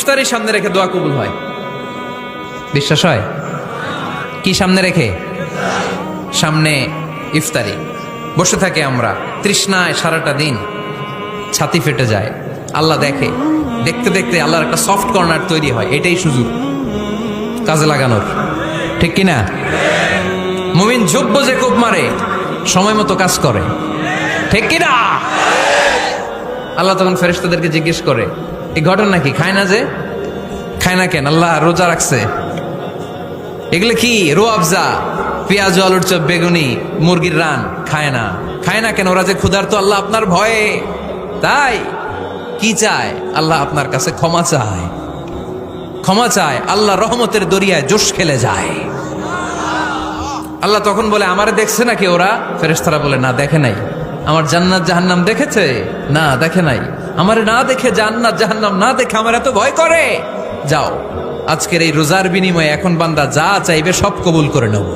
ইফতারির সামনে রেখে দোয়া কবুল হয়। বিশ্বাস হয়? কি সামনে রেখে? সামনে ইফতারি। বসে থাকে আমরা তৃষ্ণায় সারাটা দিন, ছাতি ফেটে যায়। আল্লাহ দেখে, দেখতে দেখতে আল্লাহর একটা সফট কর্নার তৈরি হয়। এটাই সুযোগ কাজে লাগানোর, ঠিক কিনা? মুমিন যোগ্য যে কোপ মারে, সময় মতো কাজ করে, ঠিক কিনা? আল্লাহ তখন ফেরেশতাদেরকে জিজ্ঞেস করে, এই ঘটনা কি? খায় না যে? খায় না কেন? আল্লাহ রোজা রাখছে। এগুলো কি? রো আফজা, পেঁয়াজ, আলুর চপ, বেগুনি, মুরগির রান খায় না। খায় না কেন? ওরা যে ক্ষুধার্ত। আল্লাহ আপনার ভয়ে। তাই কি চায়? আল্লাহ আপনার কাছে ক্ষমা চায়। ক্ষমা চায়, আল্লাহ রহমতের দরিয়ায় জোশ খেলে যায়। আল্লাহ তখন বলে, আমারে দেখছে নাকি ওরা? ফেরেশতারা বলে, না দেখে নাই। আমার জান্নাত জাহান্নাম দেখেছে? না দেখে নাই। আমারে না দেখে, জান্নাত জাহান্নাম না দেখে আমার এত ভয় করে। যাও, আজকের এই রোজার বিনিময়ে এখন বান্দা যা চাইবে সব কবুল করে নেব।